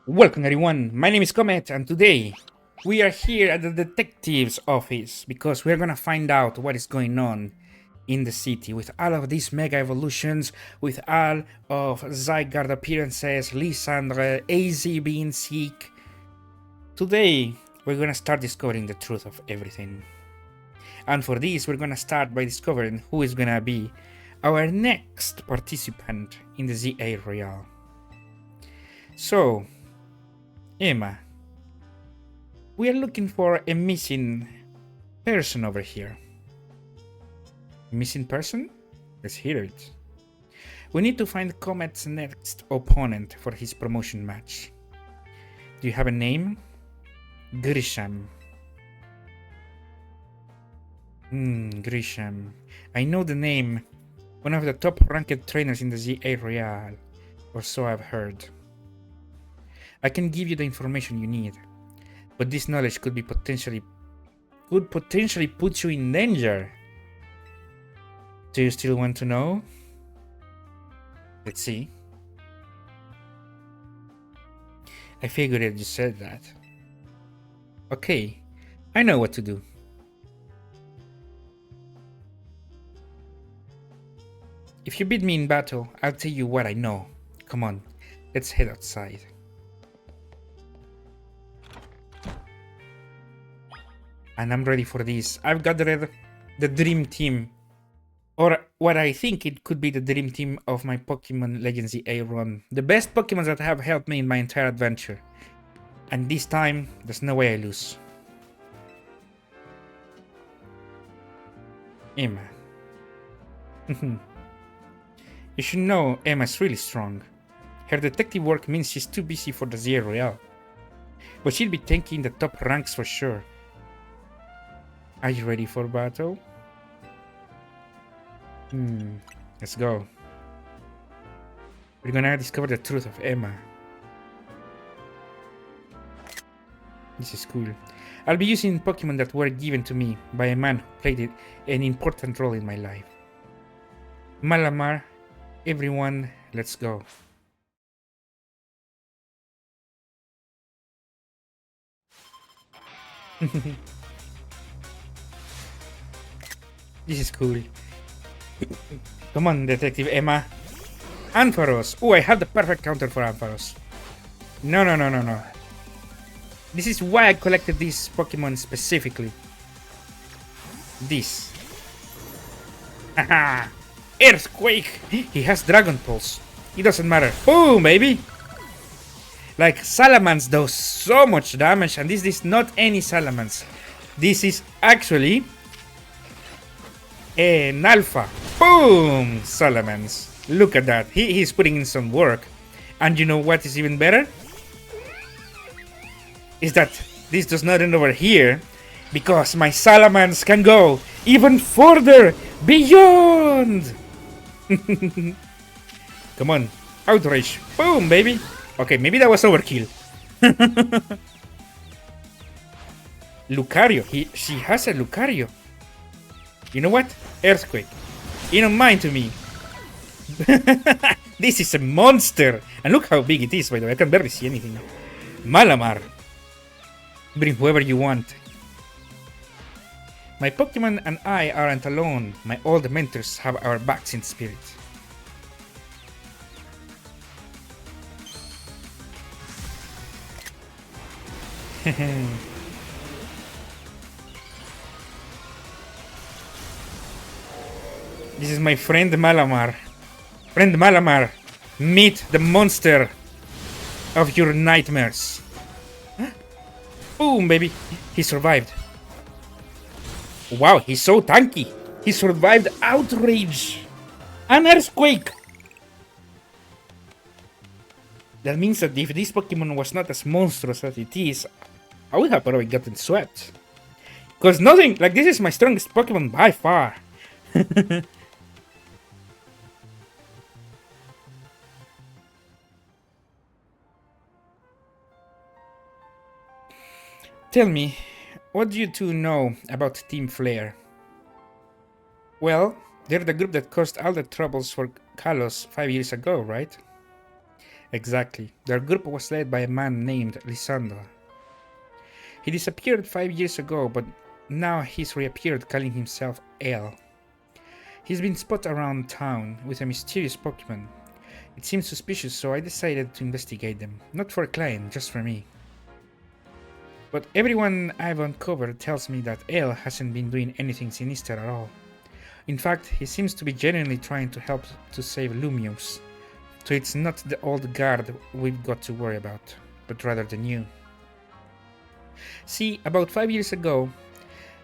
Welcome everyone, my name is Comet and today we are here at the detective's office because we're gonna find out what is going on in the city with all of these mega evolutions, with all of Zygarde appearances, Lysandre, AZ being sick. Today we're gonna start discovering the truth of everything. And for this we're gonna start by discovering who is gonna be our next participant in the ZA Royale. So, Emma, we are looking for a missing person over here. Missing person? Let's hear it. We need to find Comet's next opponent for his promotion match. Do you have a name? Grisham. Grisham. I know the name. One of the top ranked trainers in the ZA Royale, or so I've heard. I can give you the information you need, but this knowledge could potentially put you in danger. Do you still want to know? Let's see. I figured you said that. Okay, I know what to do. If you beat me in battle, I'll tell you what I know. Come on, let's head outside. And I'm ready for this. I've gathered the dream team, or what I think it could be the dream team of my Pokemon Legends EA run. The best Pokemon that have helped me in my entire adventure. And this time, there's no way I lose. Emma. You should know Emma's really strong. Her detective work means she's too busy for the ZA Royale. But she'll be taking the top ranks for sure. Are you ready for battle? Let's go. We're gonna discover the truth of Emma. This is cool. I'll be using Pokemon that were given to me by a man who played an important role in my life. Malamar, everyone, let's go. This is cool. Come on, Detective Emma. Ampharos. Oh, I have the perfect counter for Ampharos. No. This is why I collected these Pokemon specifically. This. Haha! Earthquake! He has Dragon Pulse. It doesn't matter. Boom, baby! Like, Salamence does so much damage, and this is not any Salamence. This is actually an Alpha. Boom! Salamence. Look at that. He's putting in some work. And you know what is even better? Is that this does not end over here, because my Salamence can go even further beyond. Come on, outrage. Boom, baby. Okay, maybe that was overkill. Lucario. She has a Lucario. You know what? Earthquake. You don't mind to me. This is a monster. And look how big it is, by the way. I can barely see anything. Malamar. Bring whoever you want. My Pokemon and I aren't alone. My old mentors have our backs in spirit. This is my friend Malamar. Friend Malamar, meet the monster of your nightmares. Boom, baby. He survived. Wow, he's so tanky. He survived outrage. An earthquake. That means that if this Pokemon was not as monstrous as it is, I would have probably gotten swept. Because nothing, like, this is my strongest Pokemon by far. Tell me, what do you two know about Team Flare? Well, they're the group that caused all the troubles for Kalos 5 years ago, right? Exactly. Their group was led by a man named Lisandro. He disappeared 5 years ago, but now he's reappeared calling himself El. He's been spotted around town with a mysterious Pokémon. It seems suspicious, so I decided to investigate them. Not for a client, just for me. But everyone I've uncovered tells me that El hasn't been doing anything sinister at all. In fact, he seems to be genuinely trying to help to save Lumiose. So it's not the old guard we've got to worry about, but rather the new. See, about 5 years ago,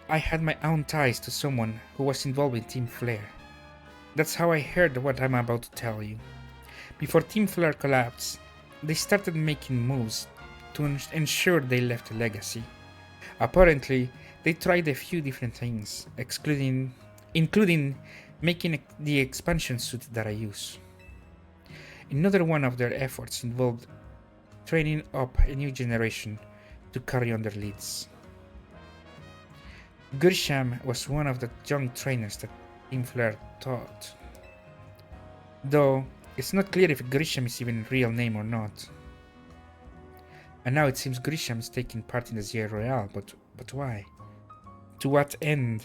I had my own ties to someone who was involved with Team Flare. That's how I heard what I'm about to tell you. Before Team Flare collapsed, they started making moves to ensure they left a legacy. Apparently, they tried a few different things, including making the expansion suit that I use. Another one of their efforts involved training up a new generation to carry on their leads. Grisham was one of the young trainers that Team Flare taught. Though, it's not clear if Grisham is even a real name or not. And now it seems Grisham is taking part in the ZA Royale, but why? To what end?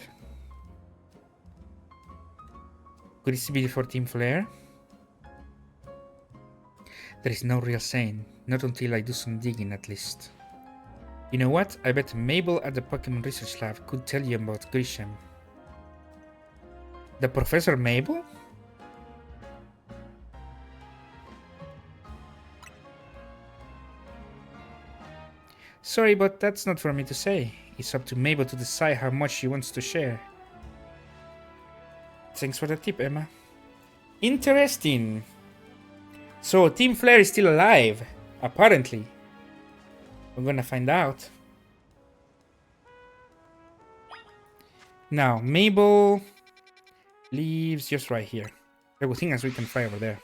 Could it be for Team Flare? There is no real saying, not until I do some digging at least. You know what? I bet Mabel at the Pokemon Research Lab could tell you about Grisham. The Professor Mabel? Sorry, but that's not for me to say. It's up to Mabel to decide how much she wants to share. Thanks for the tip, Emma. Interesting. So Team Flare is still alive, apparently. We're gonna find out. Now, Mabel lives just right here. The good thing is we can fly over there.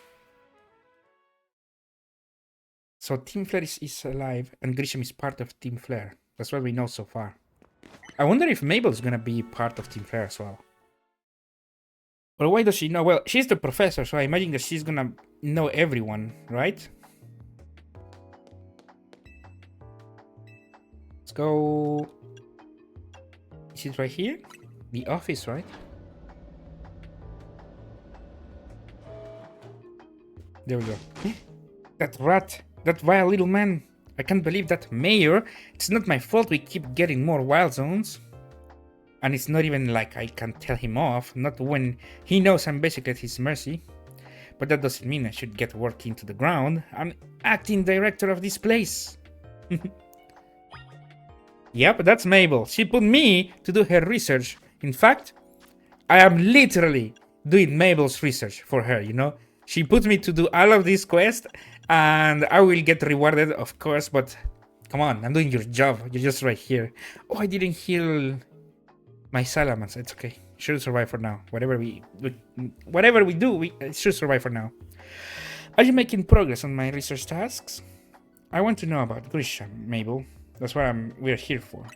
So Team Flare is alive, and Grisham is part of Team Flare. That's what we know so far. I wonder if Mabel is gonna be part of Team Flare as well. But why does she know? Well, she's the professor, so I imagine that she's gonna know everyone, right? Let's go. Is it right here? The office, right? There we go. That rat! That vile little man! I can't believe that mayor! It's not my fault we keep getting more wild zones. And it's not even like I can tell him off, not when he knows I'm basically at his mercy. But that doesn't mean I should get work into the ground. I'm acting director of this place. Yep, that's Mabel. She put me to do her research. In fact, I am literally doing Mabel's research for her, you know? She put me to do all of this quest, and I will get rewarded, of course, but come on, I'm doing your job. You're just right here. Oh, I didn't heal my Salamence. It's okay. Should survive for now. Whatever we do, we should survive for now. Are you making progress on my research tasks? I want to know about Grisham, Mabel. That's what we're here for.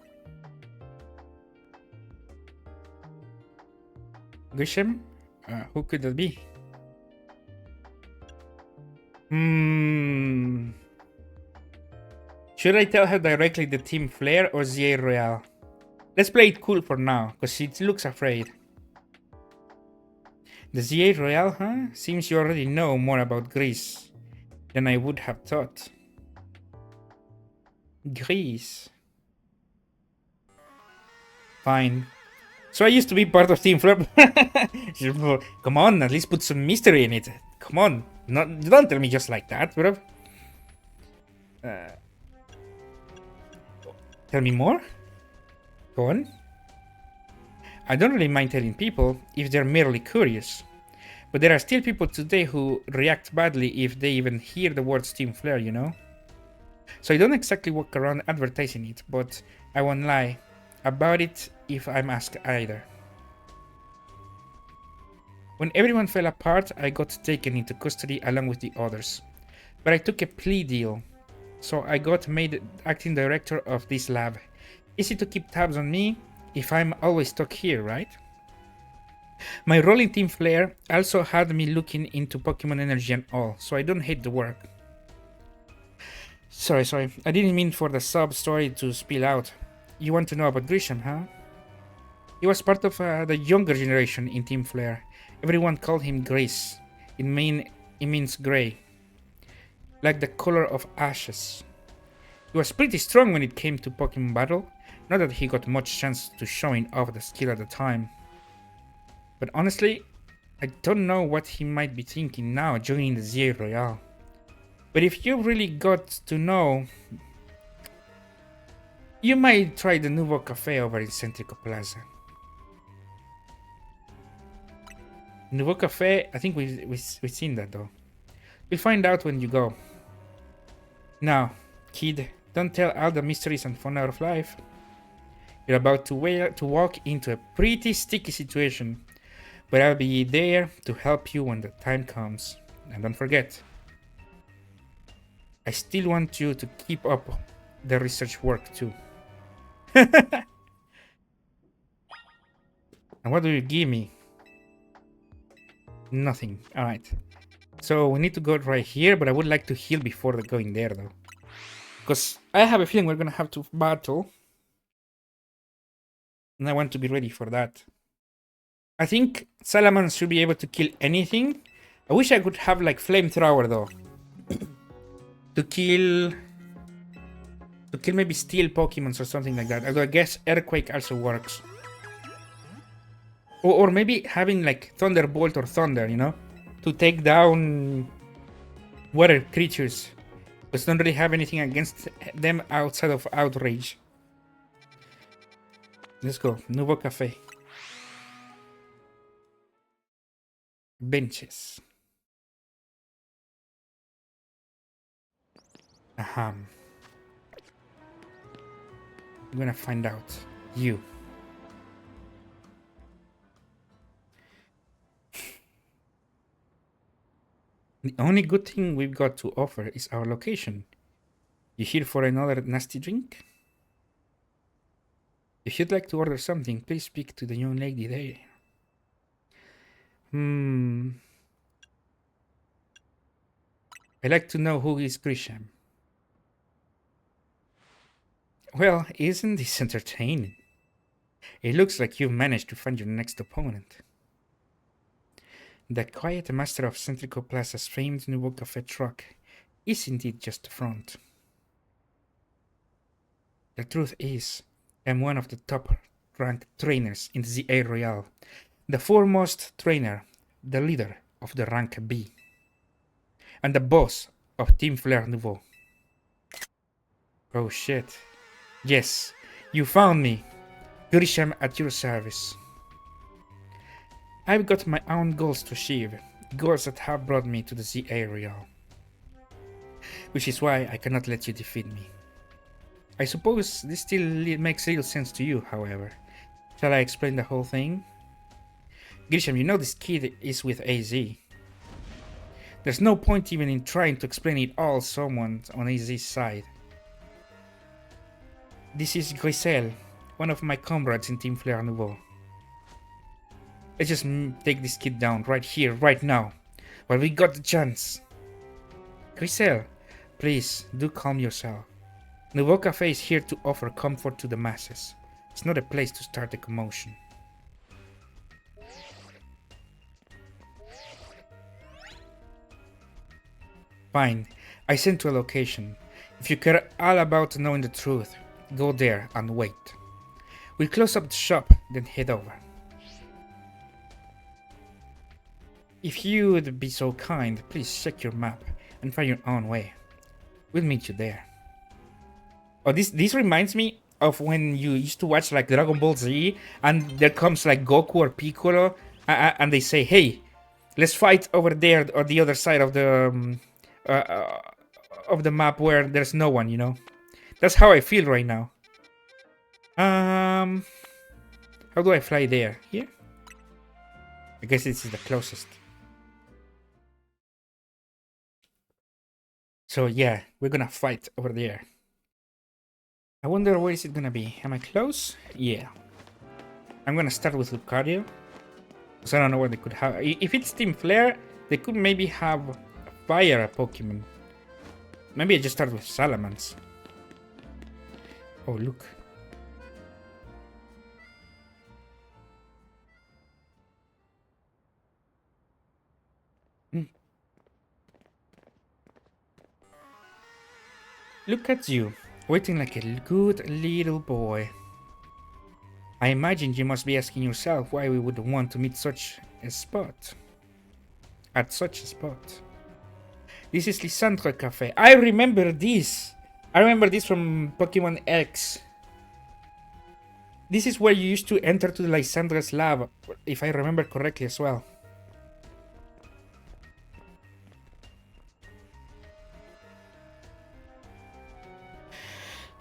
Grisham? Who could that be? Should I tell her directly the Team Flare or ZA Royale? Let's play it cool for now, because she looks afraid. The ZA Royale, huh? Seems you already know more about Greece than I would have thought. Greece. Fine. So I used to be part of Team Flare. Come on, at least put some mystery in it. Come on. Don't tell me just like that, bro. Tell me more? Go on. I don't really mind telling people if they're merely curious. But there are still people today who react badly if they even hear the words Team Flare, you know? So I don't exactly walk around advertising it, but I won't lie about it if I'm asked either. When everyone fell apart, I got taken into custody along with the others. But I took a plea deal, so I got made acting director of this lab. Easy to keep tabs on me if I'm always stuck here, right? My role in Team Flare also had me looking into Pokemon energy and all, so I don't hate the work. Sorry. I didn't mean for the sub-story to spill out. You want to know about Grisham, huh? He was part of the younger generation in Team Flare. Everyone called him Grace. It means grey, like the color of ashes. He was pretty strong when it came to Pokemon battle. Not that he got much chance to showing off the skill at the time. But honestly, I don't know what he might be thinking now joining the ZA Royale. But if you really got to know, you might try the Nouveau Cafe over in Centrico Plaza. Nouveau Cafe, I think we've seen that though. We'll find out when you go. Now, kid, don't tell all the mysteries and fun out of life. You're about to walk into a pretty sticky situation, but I'll be there to help you when the time comes. And don't forget, I still want you to keep up the research work too. And what do you give me? Nothing. Alright. So we need to go right here, but I would like to heal before going there though. Because I have a feeling we're gonna have to battle. And I want to be ready for that. I think Salamence should be able to kill anything. I wish I could have like flamethrower though. to kill maybe steel Pokemons or something like that. Although I guess Earthquake also works. Or maybe having like Thunderbolt or Thunder, you know? To take down water creatures. Because don't really have anything against them outside of Outrage. Let's go. Nouveau Cafe. Benches. Aha. I'm gonna find out. You. The only good thing we've got to offer is our location. You here for another nasty drink? If you'd like to order something, please speak to the young lady there. I'd like to know who is Grisham. Well, isn't this entertaining? It looks like you've managed to find your next opponent. The quiet master of Centrico Plaza's famed Nouveau Cafe truck is indeed just a front. The truth is, I'm one of the top-ranked trainers in the ZA Royale, the foremost trainer, the leader of the rank B, and the boss of Team Flare Nouveau. Oh shit. Yes, you found me. Grisham at your service. I've got my own goals to achieve, goals that have brought me to the ZA Royale. Which is why I cannot let you defeat me. I suppose this still makes little sense to you, however. Shall I explain the whole thing? Grisham, you know this kid is with AZ. There's no point even in trying to explain it all to someone on AZ's side. This is Grisel, one of my comrades in Team Flare Nouveau. Let's just take this kid down right here, right now, while we got the chance. Grisel, please do calm yourself. Nouveau Cafe is here to offer comfort to the masses. It's not a place to start a commotion. Fine, I sent to a location. If you care all about knowing the truth, go there and wait. We'll close up the shop, then head over. If you would be so kind, please check your map and find your own way. We'll meet you there. Oh, this reminds me of when you used to watch like Dragon Ball Z and there comes like Goku or Piccolo and they say, hey, let's fight over there or the other side of the map where there's no one, you know? That's how I feel right now. How do I fly there? Here? I guess this is the closest. So yeah, we're gonna fight over there. I wonder where is it gonna be? Am I close? Yeah. I'm gonna start with Lucario. Because I don't know what they could have. If it's Team Flare, they could maybe have Fire Pokemon. Maybe I just start with salamans. Oh, look. Look at you, waiting like a good little boy. I imagine you must be asking yourself why we would want to meet such a spot. At such a spot. This is Lisandro Cafe. I remember this. I remember this from Pokémon X. This is where you used to enter to Lysandra's lab, if I remember correctly as well.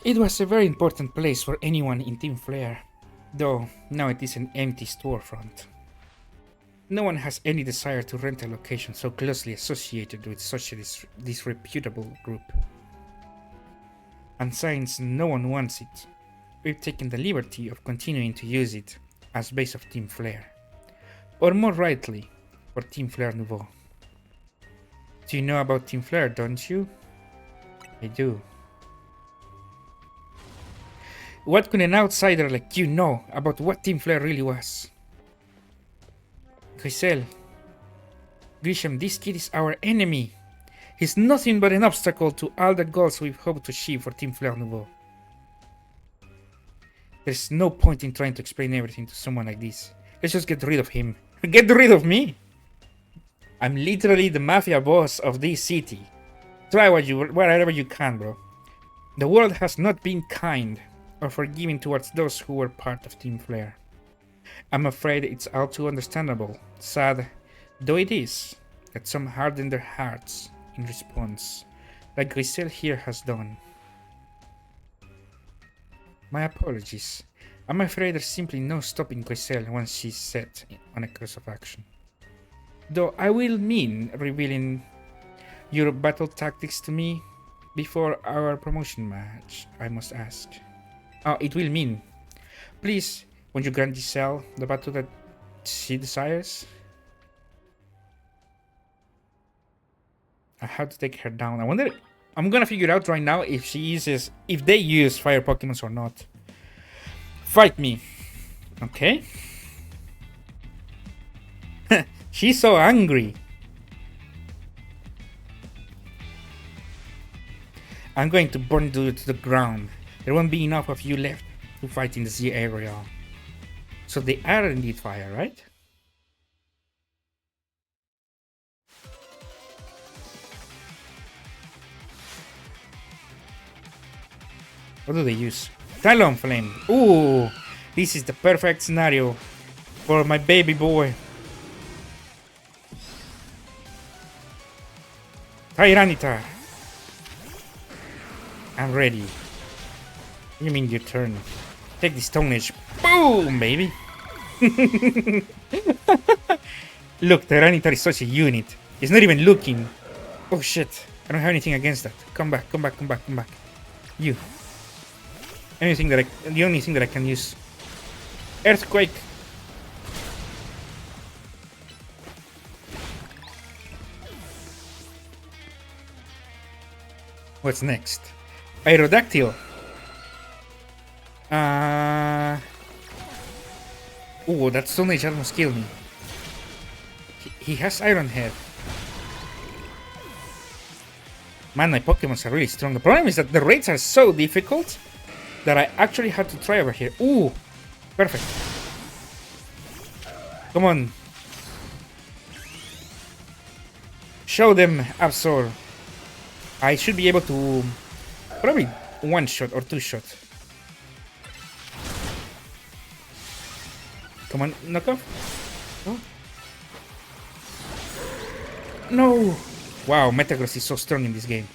It was a very important place for anyone in Team Flare, though now it is an empty storefront. No one has any desire to rent a location so closely associated with such a disreputable group. And since no one wants it, we've taken the liberty of continuing to use it as base of Team Flare. Or more rightly, for Team Flare Nouveau. Do you know about Team Flare, don't you? I do. What could an outsider like you know about what Team Flare really was? Grisel. Grisham, this kid is our enemy. He's nothing but an obstacle to all the goals we've hoped to achieve for Team Flare Nouveau. There's no point in trying to explain everything to someone like this. Let's just get rid of him. Get rid of me! I'm literally the mafia boss of this city. Try whatever you can, bro. The world has not been kind or forgiving towards those who were part of Team Flare. I'm afraid it's all too understandable, sad though it is, that some harden their hearts in response, like Grisel here has done. My apologies. I'm afraid there's simply no stopping Grisel once she's set on a course of action. Though I will mean revealing your battle tactics to me before our promotion match, I must ask. Oh, it will mean. Please, won't you grant Giselle the battle that she desires? I have to take her down. I wonder. I'm gonna figure out right now if they use fire Pokemons or not. Fight me. Okay. She's so angry. I'm going to burn you to the ground. There won't be enough of you left to fight in the Z area. So they are indeed fire, right? What do they use? Talon Flame. Ooh, this is the perfect scenario for my baby boy. Tyranitar. I'm ready. You mean your turn? Take this Stone Edge. Boom, baby. Look, Tyranitar is such a unit. He's not even looking. Oh shit. I don't have anything against that. Come back, come back, come back, come back. You. The only thing that I can use. Earthquake. What's next? Aerodactyl. Oh, that Stone Age almost killed me. He has Iron Head. Man, my Pokemons are really strong. The problem is that the raids are so difficult that I actually have to try over here. Ooh, perfect. Come on. Show them, Absol. I should be able to probably one shot or two shot. Come on, knock off. Oh. No. Wow, Metagross is so strong in this game.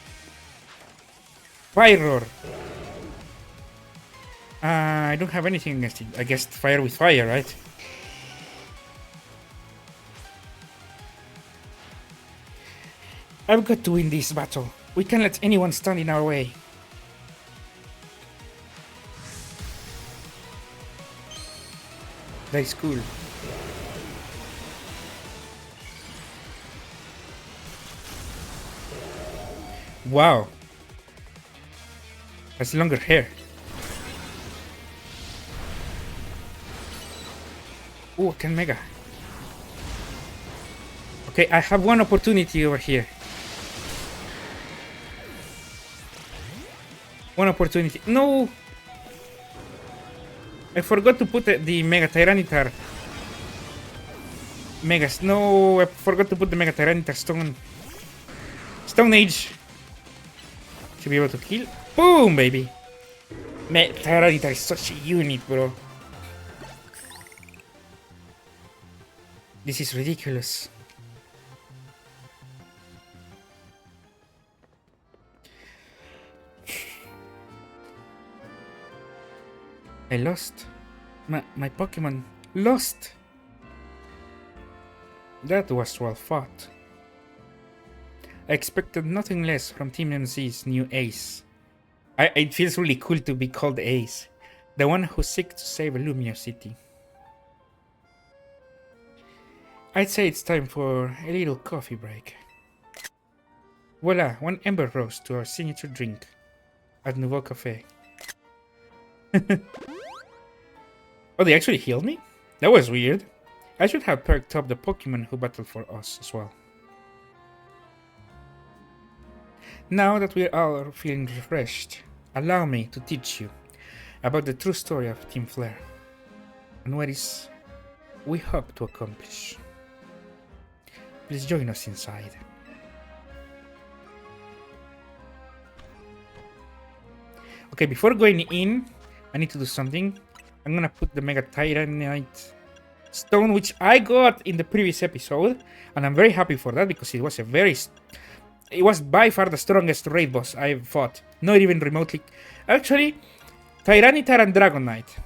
Fire. I don't have anything against it. I guess fire with fire, right? I've got to win this battle. We can't let anyone stand in our way. That is cool. Wow, Has longer hair. Oh, I can Mega. Okay, I have one opportunity over here. One opportunity. No! I forgot to put the Mega Tyranitar. Megas. No, I forgot to put the Mega Tyranitar Stone. Stone Age. Should be able to kill. Boom, baby. Tyranitar is such a unit, bro. This is ridiculous. I lost. My Pokemon lost. That was well fought. I expected nothing less from Team MZ's new ace. It feels really cool to be called Ace. The one who seeks to save Lumio City. I'd say it's time for a little coffee break. Voila, one Ember Rose to our signature drink at Nouveau Cafe. Oh, they actually healed me? That was weird. I should have perked up the Pokemon who battled for us as well. Now that we're all feeling refreshed, allow me to teach you about the true story of Team Flare and what is we hope to accomplish. Please join us inside. Okay, before going in, I need to do something. I'm gonna put the Mega Tyrannite Stone, which I got in the previous episode, and I'm very happy for that because it was by far the strongest raid boss I've fought. Not even remotely. Actually, Tyranitar and Dragonite.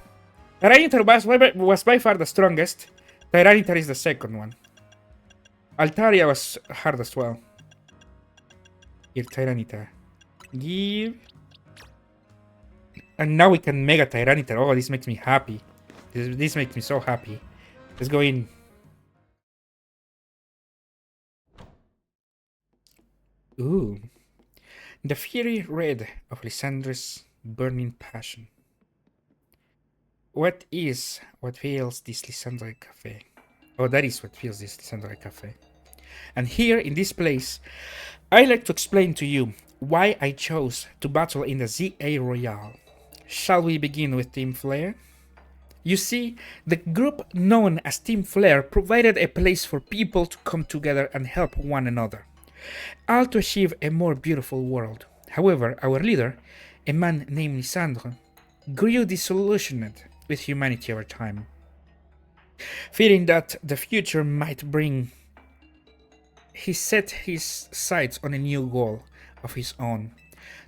Tyranitar was by far the strongest. Tyranitar is the second one. Altaria was hard as well. Here, Tyranitar. Give. And now we can Mega Tyranitar. Oh, this makes me happy. This makes me so happy. Let's go in. Ooh. The fiery red of Lysandra's burning passion. What fills this Lysandra Cafe? Oh, that is what fills this Lysandra Cafe. And here in this place, I like to explain to you why I chose to battle in the ZA Royale. Shall we begin with Team Flare? You see, the group known as Team Flare provided a place for people to come together and help one another, all to achieve a more beautiful world. However, our leader, a man named Lysandre, grew disillusioned with humanity over time. Fearing that the future might bring, he set his sights on a new goal of his own,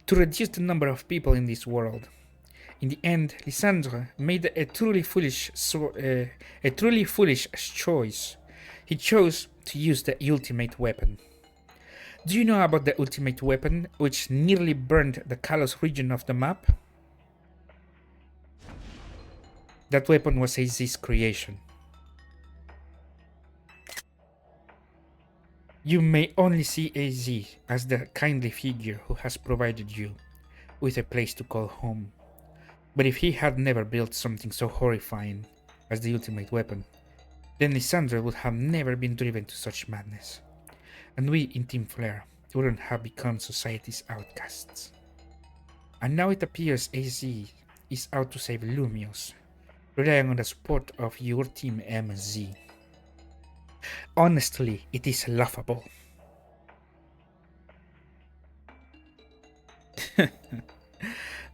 to reduce the number of people in this world. In the end, Lysandre made a truly foolish choice. He chose to use the ultimate weapon. Do you know about the ultimate weapon, which nearly burned the Kalos region of the map? That weapon was AZ's creation. You may only see AZ as the kindly figure who has provided you with a place to call home. But if he had never built something so horrifying as the ultimate weapon, then Lysandre would have never been driven to such madness. And we in Team Flare wouldn't have become society's outcasts. And now it appears AZ is out to save Lumios, relying on the support of your Team MZ. Honestly, it is laughable.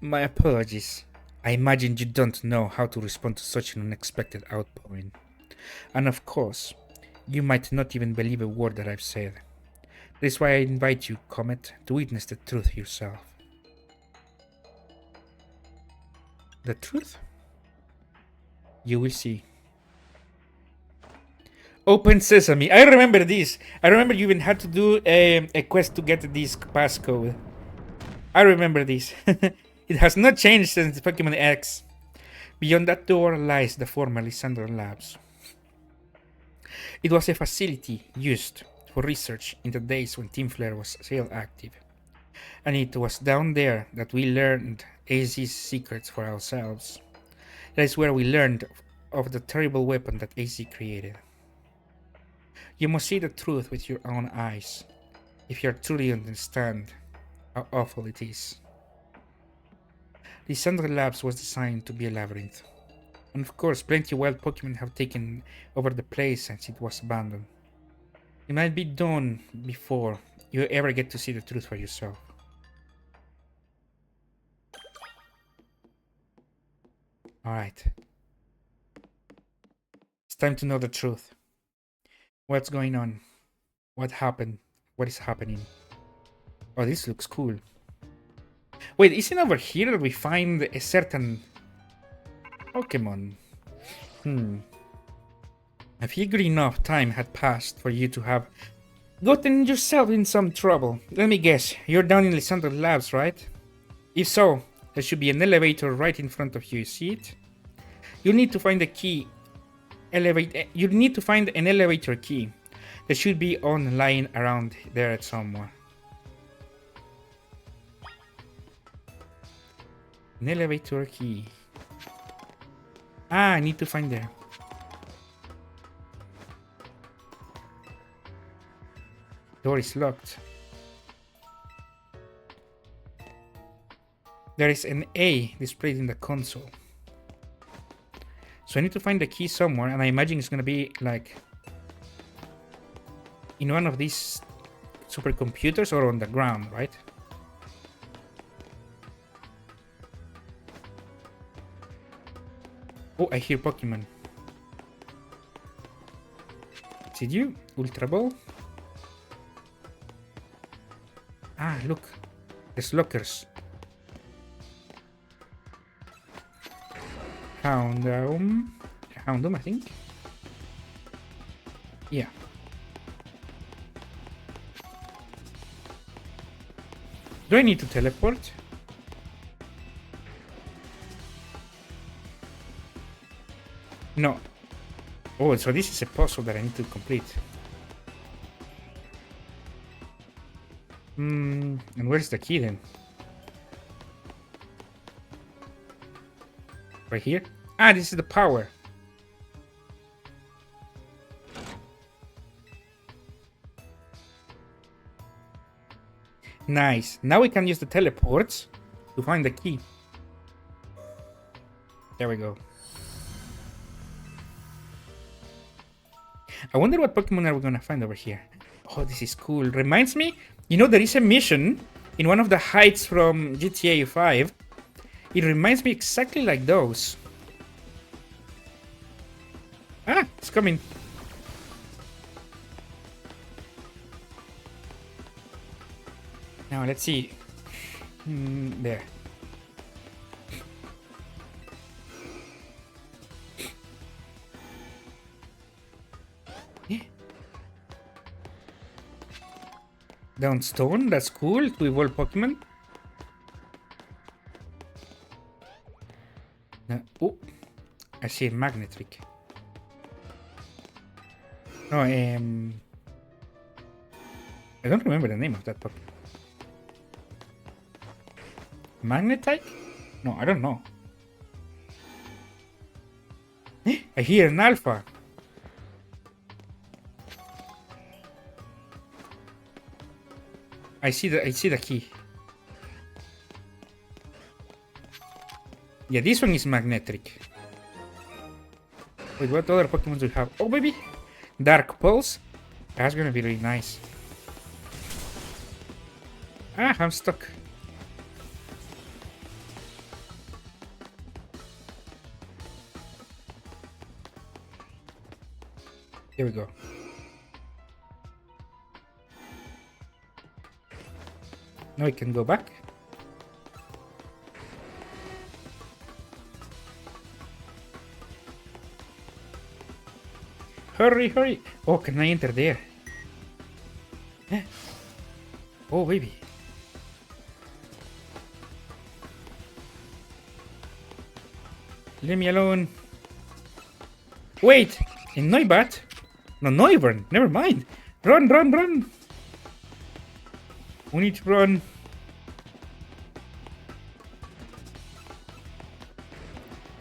My apologies. I imagine you don't know how to respond to such an unexpected outpouring. And of course, you might not even believe a word that I've said. That's why I invite you, Comet, to witness the truth yourself. The truth? You will see. Open Sesame. I remember this. I remember you even had to do a quest to get this passcode. I remember this. It has not changed since Pokemon X. Beyond that door lies the former Lysandra Labs. It was a facility used for research in the days when Team Flare was still active. And it was down there that we learned AZ's secrets for ourselves. That is where we learned of the terrible weapon that AZ created. You must see the truth with your own eyes, if you truly understand how awful it is. The Central Labs was designed to be a labyrinth. And of course, plenty of wild Pokemon have taken over the place since it was abandoned. It might be done before you ever get to see the truth for yourself. Alright. It's time to know the truth. What's going on? What happened? What is happening? Oh, this looks cool. Wait, isn't it over here that we find a certain Pokémon? I figured enough time had passed for you to have gotten yourself in some trouble. Let me guess, you're down in Lysandre Labs, right? If so, there should be an elevator right in front of you. See it? You'll need to find the key. You'll need to find an elevator key. There should be one lying around there somewhere. An elevator key. I need to find there. Door is locked. There is an A displayed in the console. So I need to find the key somewhere, and I imagine it's gonna be like in one of these supercomputers or on the ground, right? Oh, I hear Pokemon. Is it you? Ultra Ball? Ah, look. There's lockers. Houndoom, I think. Yeah. Do I need to teleport? No. Oh, so this is a puzzle that I need to complete. And where's the key then? Right here? Ah, this is the power. Nice. Now we can use the teleports to find the key. There we go. I wonder what Pokemon are we gonna find over here. Oh, this is cool. Reminds me, you know, there is a mission in one of the heights from GTA 5. It reminds me exactly like those. Ah, it's coming. Now let's see. There. Yeah. Down stone, that's cool to evolve Pokemon. Oh, I see a Magnetric. No, I don't remember the name of that Pokemon. Magnetite? No, I don't know. I hear an Alpha. I see the key. Yeah, this one is Magnetric. Wait, what other Pokemon do we have? Oh, baby! Dark Pulse. That's gonna be really nice. Ah, I'm stuck. Here we go. Now we can go back. Hurry, hurry! Oh, can I enter there? Oh, baby. Leave me alone. Wait! In Noibat? No, Noivern. Never mind. Run, run, run! We need to run.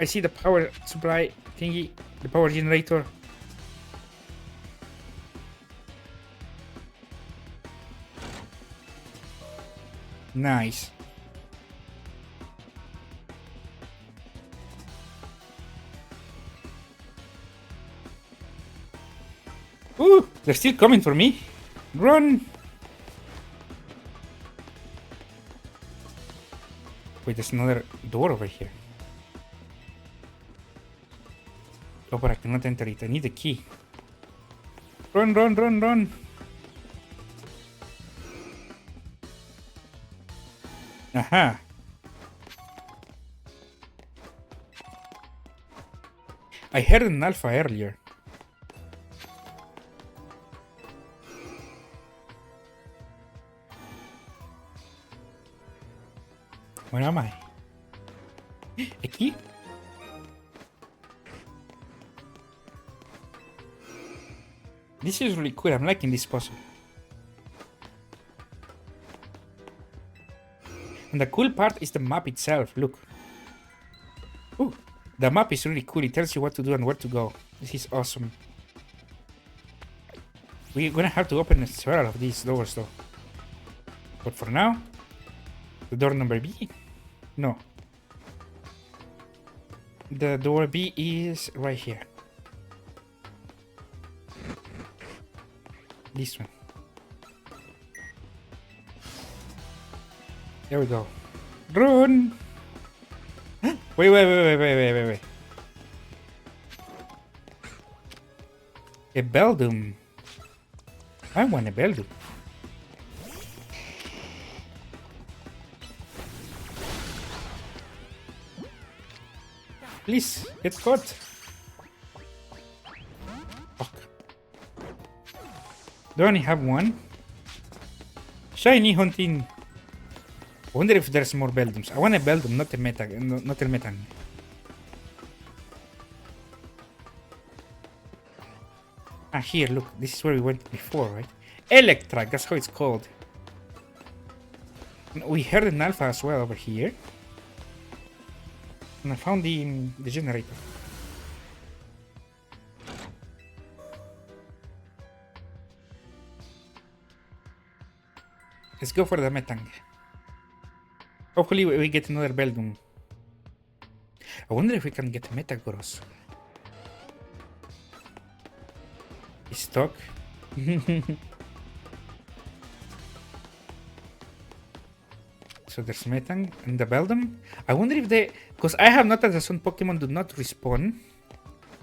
I see the power supply thingy, the power generator. Nice. Ooh, they're still coming for me. Run! Wait, there's another door over here. Oh, but I cannot enter it. I need a key. Run, run, run, run! Aha! I heard an alpha earlier. Where am I? A key? This is really cool. I'm liking this puzzle. And the cool part is the map itself. Look. Ooh, the map is really cool. It tells you what to do and where to go. This is awesome. We're gonna have to open several of these doors though. But for now, the door number B? No. The door B is right here. This one. There we go. Run! Wait. A Beldum. I want a Beldum. Please, get caught. Fuck. Do I only have one? Shiny hunting. I wonder if there's more Beldums. I want a Beldum, not a not a Metang. Ah, here, look. This is where we went before, right? Electrac, that's how it's called. We heard an alpha as well over here. And I found the generator. Let's go for the Metang. Hopefully we get another Beldum. I wonder if we can get Metagross. He's stuck. So there's Metang and the Beldum. I wonder if they... Because I have noticed that some Pokemon do not respawn.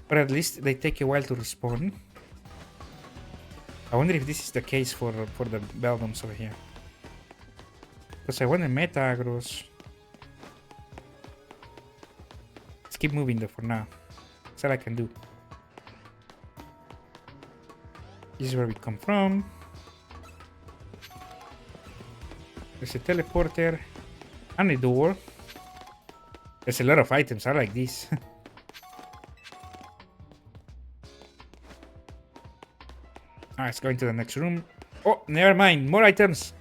Or at least they take a while to respawn. I wonder if this is the case for the Beldums over here. Because I want a Metagross. Let's keep moving though for now. That's all I can do. This is where we come from. There's a teleporter and a door. There's a lot of items. I like this. Ah, it's going to the next room. Oh, never mind. More items.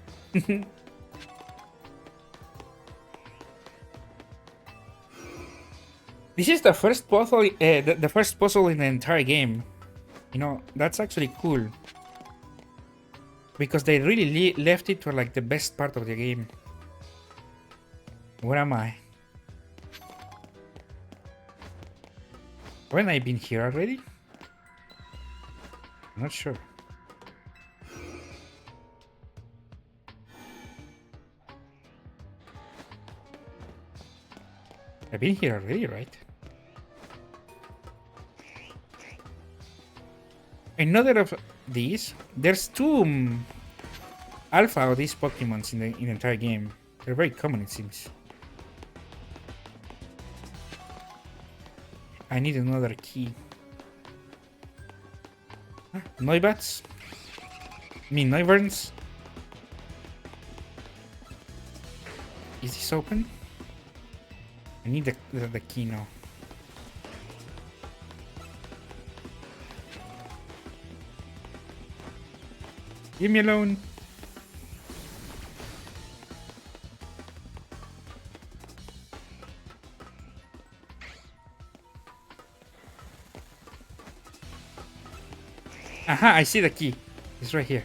This is the first puzzle. The first puzzle in the entire game. You know, that's actually cool. Because they really left it for like the best part of the game. Where am I? Haven't I been here already? I'm not sure. I've been here already, right? Another of these. There's two alpha of these Pokemons in the entire game. They're very common, it seems. I need another key. Noibats? I mean Noiverns? Is this open? I need the key now. Leave me alone. Aha, I see the key. It's right here.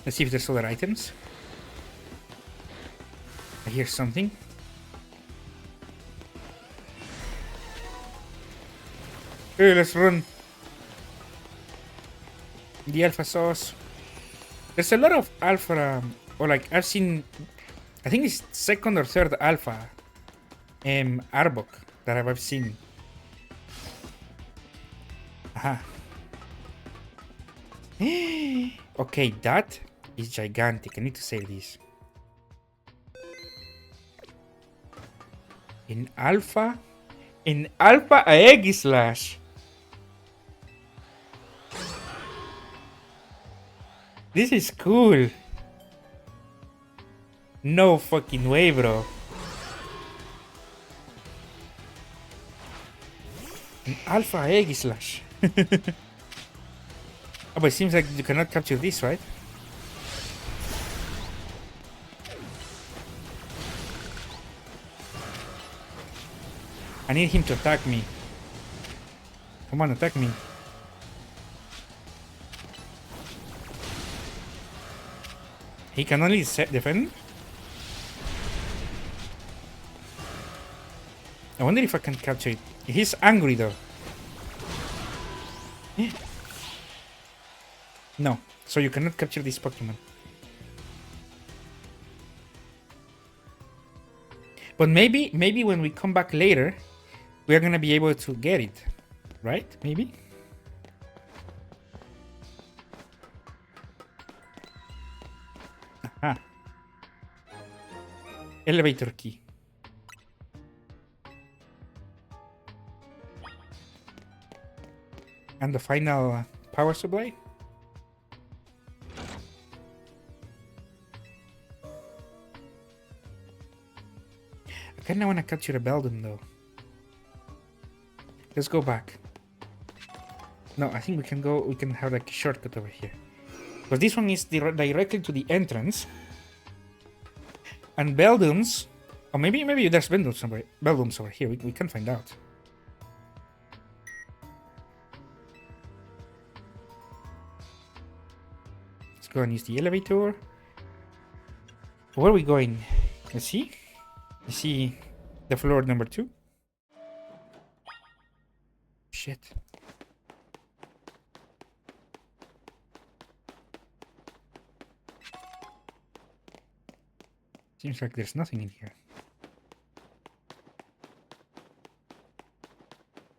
Let's see if there's other items. I hear something. Hey, let's run. The alpha sauce. There's a lot of alpha, or like I've seen. I think it's second or third alpha, Arbok that I've seen. Aha. Okay, that is gigantic. I need to save this. In alpha Aegislash. This is cool. No fucking way, bro. An alpha Aegislash. Oh, but it seems like you cannot capture this, right? I need him to attack me. Come on, attack me. He can only defend? I wonder if I can capture it. He's angry though. No, so you cannot capture this Pokemon. But maybe when we come back later, we are gonna be able to get it, right? Maybe. Aha. Elevator key. And the final power supply. I kinda wanna capture a Beldum though. Let's go back. No, I think we can have like a shortcut over here. Because this one is directly to the entrance. And Beldums, or maybe there's Beldums over here. We can find out. Let's go and use the elevator. Where are we going? Let's see. You see the floor number 2? Shit. Seems like there's nothing in here.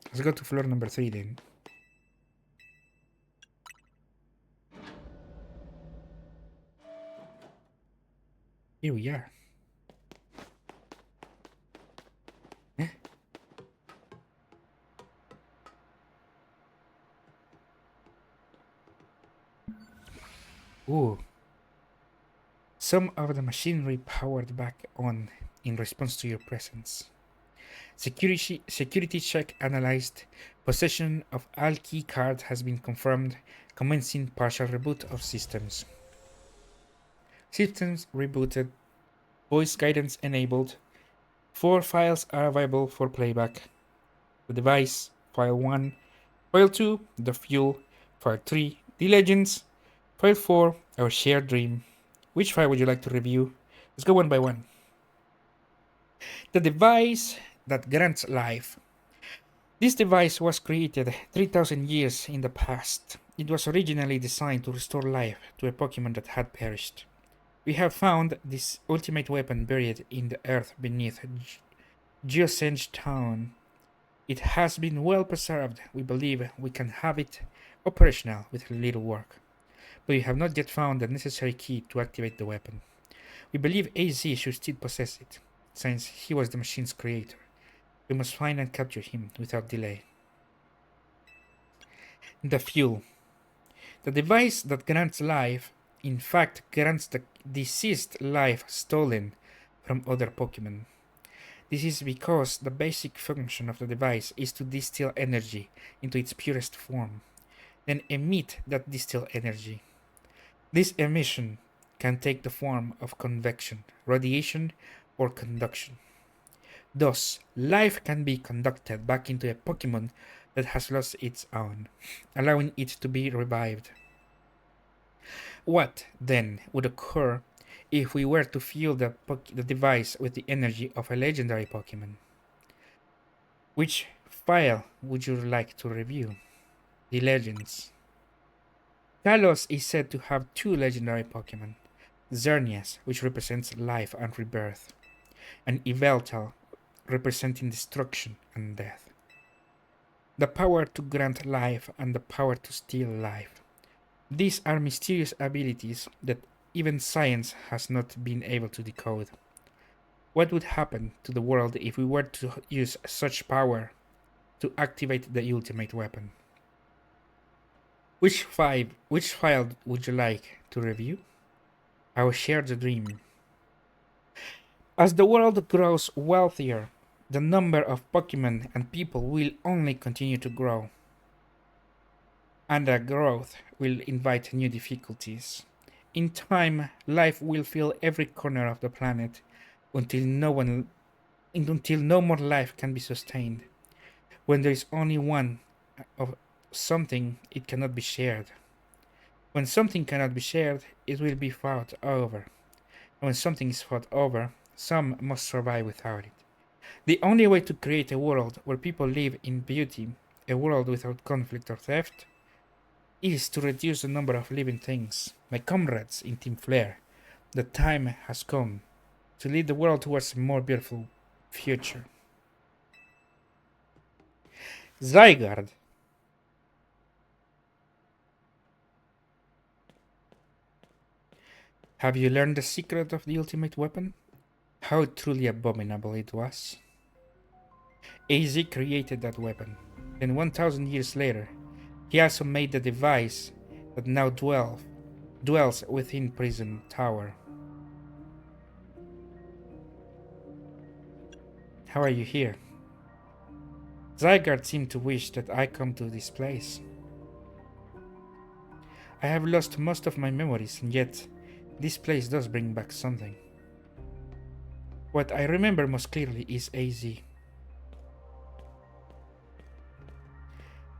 Let's go to floor number 3 then. Here we are. Ooh. Some of the machinery powered back on in response to your presence. Security check analyzed. Possession of all key cards has been confirmed. Commencing partial reboot of systems. Systems rebooted. Voice guidance enabled. 4 files are available for playback. The device, File 1. File 2, the fuel. File 3, the legends. File 4, our shared dream. Which file would you like to review? Let's go one by one. The device that grants life. This device was created 3,000 years in the past. It was originally designed to restore life to a Pokemon that had perished. We have found this ultimate weapon buried in the earth beneath Geosenge Town. It has been well preserved. We believe we can have it operational with little work. But we have not yet found the necessary key to activate the weapon. We believe AZ should still possess it, since he was the machine's creator. We must find and capture him without delay. The fuel. The device that grants life, in fact, grants the deceased life stolen from other Pokemon. This is because the basic function of the device is to distill energy into its purest form, then emit that distilled energy. This emission can take the form of convection, radiation, or conduction. Thus, life can be conducted back into a Pokemon that has lost its own, allowing it to be revived. What, then, would occur if we were to fuel the device with the energy of a legendary Pokemon? Which file would you like to review? The Legends. Kalos is said to have two legendary Pokemon: Xerneas, which represents life and rebirth, and Yveltal, representing destruction and death. The power to grant life and the power to steal life. These are mysterious abilities that even science has not been able to decode. What would happen to the world if we were to use such power to activate the ultimate weapon? Which file would you like to review? I will share the dream. As the world grows wealthier, the number of Pokemon and people will only continue to grow. And that growth will invite new difficulties. In time, life will fill every corner of the planet until until no more life can be sustained. When there is only one of something, it cannot be shared. When something cannot be shared, it will be fought over. And when something is fought over, some must survive without it. The only way to create a world where people live in beauty, a world without conflict or theft, is to reduce the number of living things. My comrades in Team Flare, the time has come to lead the world towards a more beautiful future. Zygarde. Have you learned the secret of the ultimate weapon? How truly abominable it was? AZ created that weapon. Then 1000 years later, he also made the device that now dwells within Prism Tower. How are you here? Zygarde seemed to wish that I come to this place. I have lost most of my memories, and yet this place does bring back something. What I remember most clearly is AZ.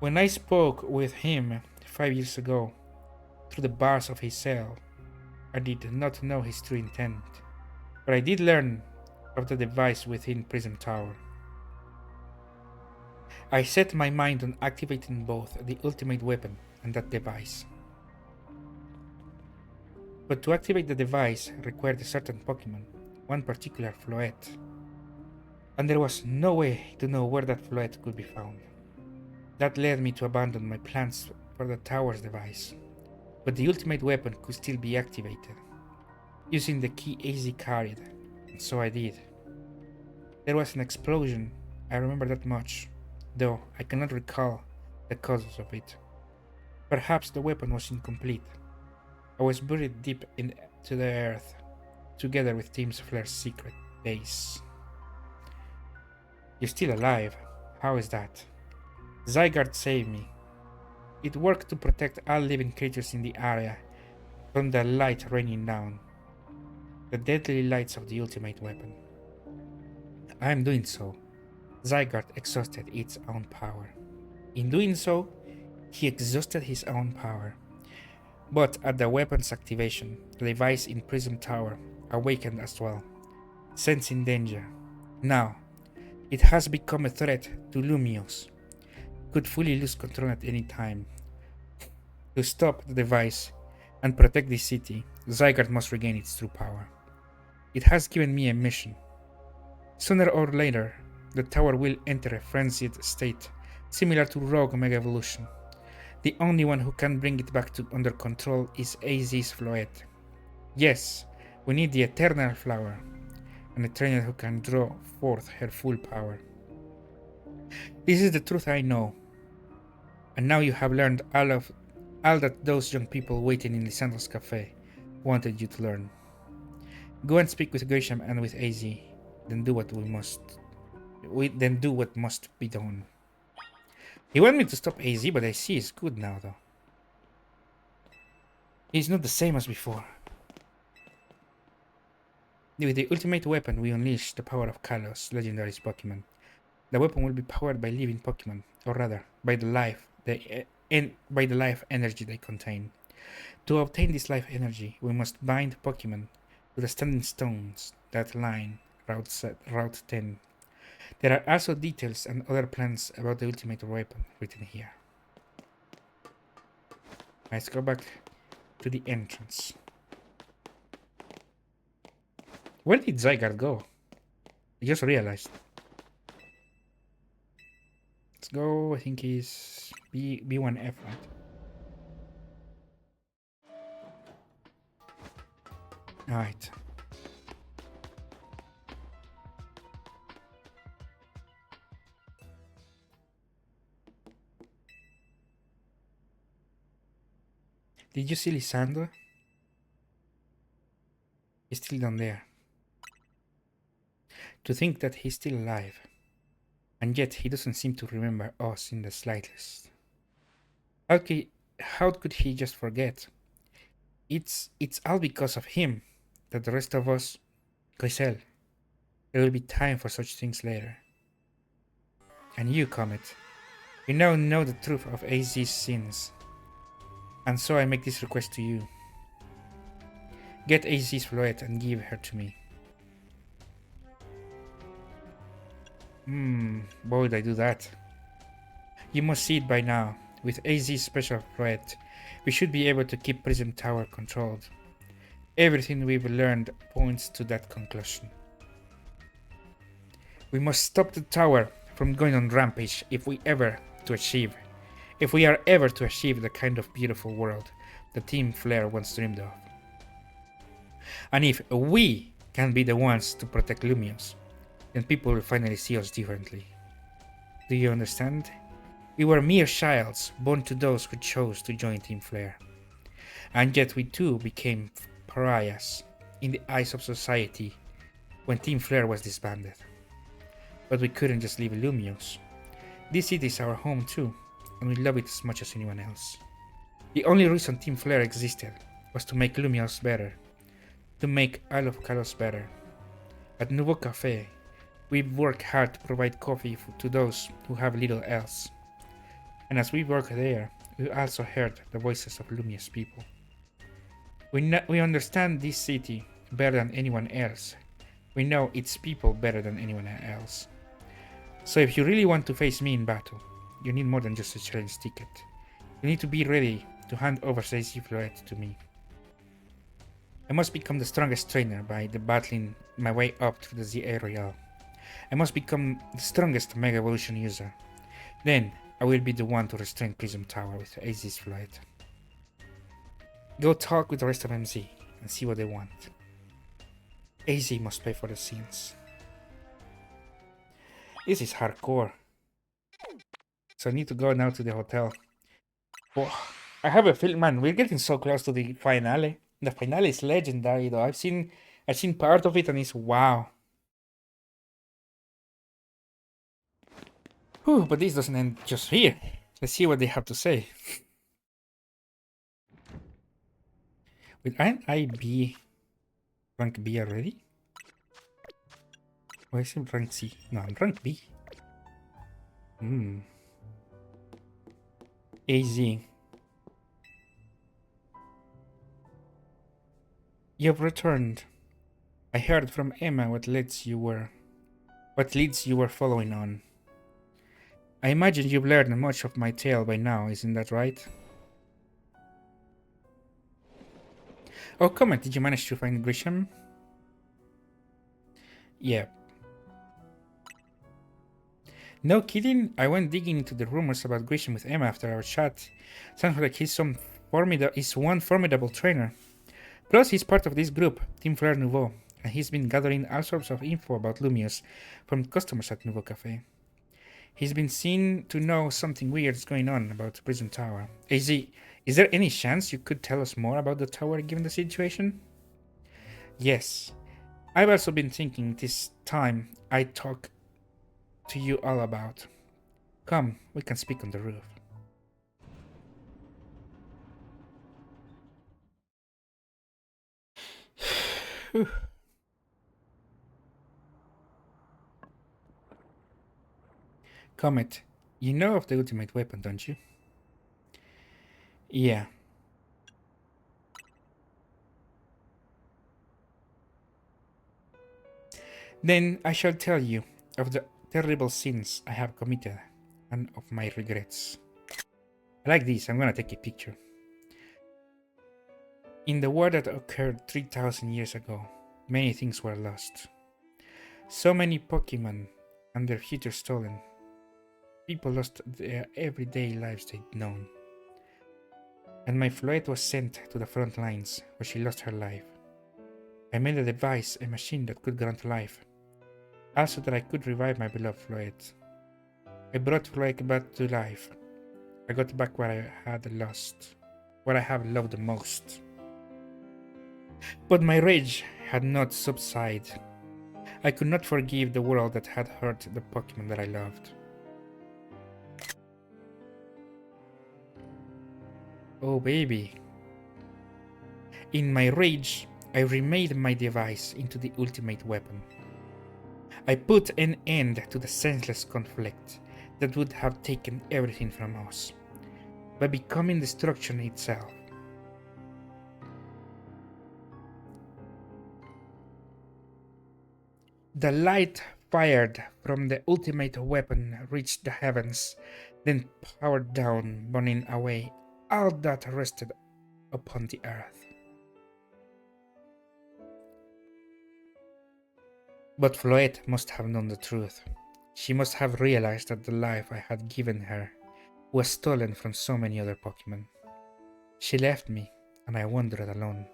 When I spoke with him 5 years ago, through the bars of his cell, I did not know his true intent, but I did learn of the device within Prism Tower. I set my mind on activating both the ultimate weapon and that device. But to activate the device required a certain Pokemon, one particular Floette, and there was no way to know where that Floette could be found. That led me to abandon my plans for the tower's device, but the ultimate weapon could still be activated, using the key AZ carried, and so I did. There was an explosion, I remember that much, though I cannot recall the causes of it. Perhaps the weapon was incomplete. I was buried deep into the earth, together with Team Flare's secret base. You're still alive. How is that? Zygarde saved me. It worked to protect all living creatures in the area from the light raining down, the deadly lights of the ultimate weapon. I am doing so. Zygarde exhausted its own power. In doing so, he exhausted his own power. But at the weapon's activation, the device in Prism Tower awakened as well, sensing danger. Now, it has become a threat to Lumiose. Could fully lose control at any time. To stop the device and protect the city, Zygarde must regain its true power. It has given me a mission. Sooner or later, the tower will enter a frenzied state, similar to Rogue Mega Evolution. The only one who can bring it back under control is AZ's Floette. Yes, we need the Eternal Flower, and a trainer who can draw forth her full power. This is the truth I know. And now you have learned all that those young people waiting in Lisandro's cafe wanted you to learn. Go and speak with Grisham and with AZ, then do what must be done. He wanted me to stop AZ, but I see he's good now though. He's not the same as before. With the ultimate weapon we unleash the power of Kalos, legendary's Pokemon. The weapon will be powered by living Pokemon, or rather, by the by the life energy they contain. To obtain this life energy, we must bind Pokemon to the standing stones that line Route 10. There are also details and other plans about the ultimate weapon written here. Let's go back to the entrance. Where did Zygarde go? I just realized. Let's go. I think he's B1F, right? Alright. Did you see Lisandro? He's still down there. To think that he's still alive. And yet he doesn't seem to remember us in the slightest. How could he just forget? It's all because of him that the rest of us, Grisel, there will be time for such things later. And you, Comet, you now know the truth of AZ's sins. And so I make this request to you. Get AZ's Floette and give her to me. Why would I do that? You must see it by now. With AZ's special Floette, we should be able to keep Prism Tower controlled. Everything we've learned points to that conclusion. We must stop the tower from going on rampage if we are ever to achieve the kind of beautiful world that Team Flare once dreamed of. And if we can be the ones to protect Lumios, then people will finally see us differently. Do you understand? We were mere childs born to those who chose to join Team Flare. And yet we too became pariahs in the eyes of society when Team Flare was disbanded. But we couldn't just leave Lumios. This city is our home too, and we love it as much as anyone else. The only reason Team Flare existed was to make Lumios better, to make all of Kalos better. At Nouveau Cafe, we work hard to provide coffee to those who have little else. And as we work there, we also heard the voices of Lumia's people. We understand this city better than anyone else. We know its people better than anyone else. So if you really want to face me in battle, you need more than just a challenge ticket. You need to be ready to hand over Stacy Floette to me. I must become the strongest trainer by battling my way up to the ZA Royale. I must become the strongest Mega Evolution user. Then I will be the one to restrain Prism Tower with AZ's Floette. Go talk with the rest of MZ and see what they want. AZ must pay for the sins. This is hardcore. So I need to go now to the hotel. Oh, I have a feeling, man, we're getting so close to the finale. The finale is legendary, though. I've seen part of it, and it's wow. Whew, but this doesn't end just here. Let's see what they have to say. Wait, aren't I rank B already? Why is it rank C? No, I'm rank B. AZ. You've returned. I heard from Emma what leads you were following on. I imagine you've learned much of my tale by now, isn't that right? Oh, Comet, did you manage to find Grisham? Yeah. No kidding, I went digging into the rumors about Grisham with Emma after our chat. Sounds like he's one formidable trainer. Plus, he's part of this group, Team Flare Nouveau, and he's been gathering all sorts of info about Lumios from customers at Nouveau Cafe. He's been seen to know something weird is going on about the Prison Tower. AZ, is there any chance you could tell us more about the tower given the situation? Yes. I've also been thinking this time I'd talk to you all about. Come, we can speak on the roof. Comet, you know of the ultimate weapon, don't you? Yeah. Then I shall tell you of the terrible sins I have committed and of my regrets. I like this, I'm gonna take a picture. In the war that occurred 3000 years ago, many things were lost. So many Pokemon and their future stolen. People lost their everyday lives they'd known. And my Floette was sent to the front lines where she lost her life. I made a device, a machine that could grant life, also that I could revive my beloved Floette. I brought Floette back to life. I got back what I had lost, what I have loved the most. But my rage had not subsided. I could not forgive the world that had hurt the Pokemon that I loved. Oh baby. In my rage, I remade my device into the ultimate weapon. I put an end to the senseless conflict that would have taken everything from us, by becoming destruction itself. The light fired from the ultimate weapon reached the heavens, then powered down, burning away all that rested upon the earth. But Floette must have known the truth. She must have realized that the life I had given her was stolen from so many other Pokemon. She left me, and I wandered alone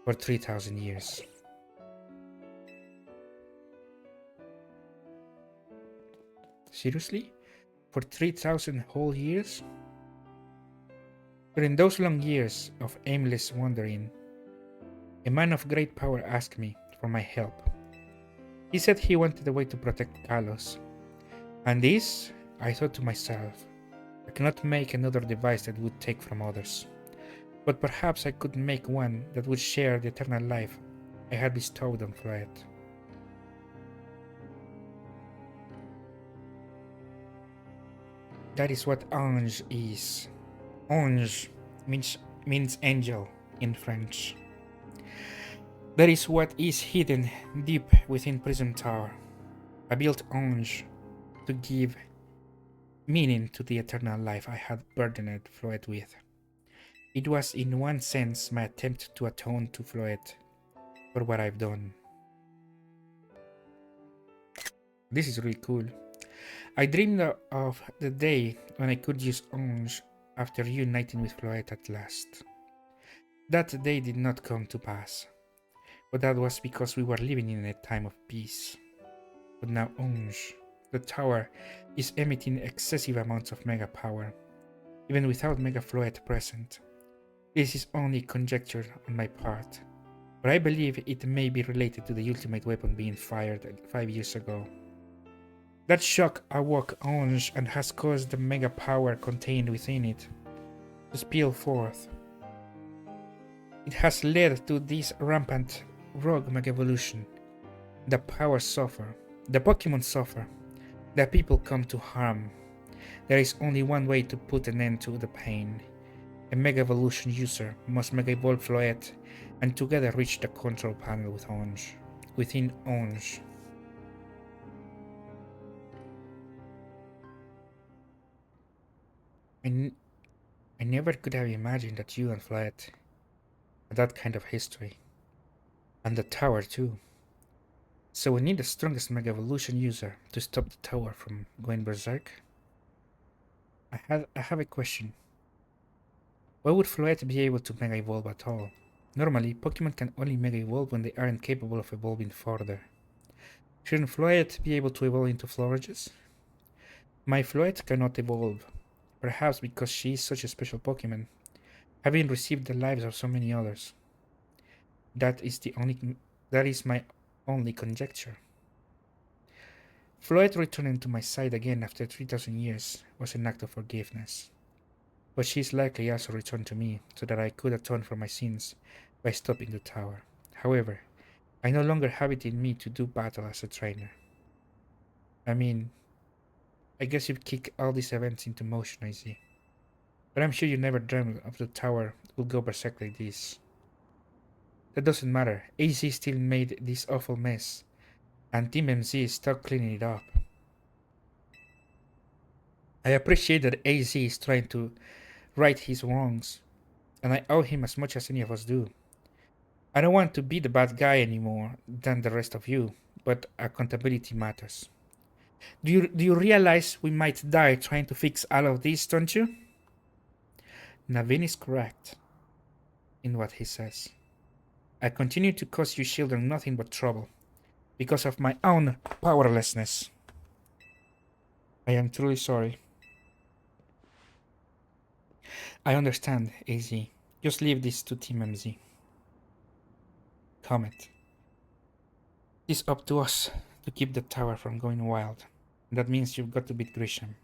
for 3000 years. Seriously? For 3000 whole years? During those long years of aimless wandering, a man of great power asked me for my help. He said he wanted a way to protect Kalos. And this, I thought to myself, I cannot make another device that would take from others. But perhaps I could make one that would share the eternal life I had bestowed on Floette. That is what ange is. Ange means angel in French. That is what is hidden deep within Prism Tower. I built ange to give meaning to the eternal life I had burdened Floette with. It was in one sense my attempt to atone to Floette for what I've done. This is really cool. I dreamed of the day when I could use Ange after uniting with Floette at last. That day did not come to pass, but that was because we were living in a time of peace. But now Ange, the tower, is emitting excessive amounts of mega power, even without Mega Floette present. This is only conjecture on my part, but I believe it may be related to the ultimate weapon being fired 5 years ago. That shock awoke Ange and has caused the mega power contained within it to spill forth. It has led to this rampant rogue mega evolution. The powers suffer, the Pokemon suffer, the people come to harm. There is only one way to put an end to the pain. A Mega Evolution user must Mega Evolve Floette and together reach the control panel with Ange. Within Ange. I never could have imagined that you and Floette had that kind of history. And the tower too. So we need the strongest Mega Evolution user to stop the tower from going berserk. I have a question. Why would Floette be able to Mega Evolve at all? Normally, Pokemon can only Mega Evolve when they aren't capable of evolving further. Shouldn't Floette be able to evolve into Florges? My Floette cannot evolve, perhaps because she is such a special Pokemon, having received the lives of so many others. That is my only conjecture. Floette returning to my side again after 3000 years was an act of forgiveness. But she is likely also returned to me so that I could atone for my sins by stopping the tower. However, I no longer have it in me to do battle as a trainer. I mean, I guess you've kicked all these events into motion, I see. But I'm sure you never dreamed of the tower will go berserk like this. That doesn't matter. AZ still made this awful mess, and Team MZ is stuck cleaning it up. I appreciate that AZ is trying to right his wrongs, and I owe him as much as any of us do. I don't want to be the bad guy anymore than the rest of you, but accountability matters. Do you realize we might die trying to fix all of this, don't you? Naveen is correct in what he says. I continue to cause you children nothing but trouble because of my own powerlessness. I am truly sorry. I understand, AZ. Just leave this to Team MZ. Comet. It's up to us to keep the tower from going wild. That means you've got to beat Grisham.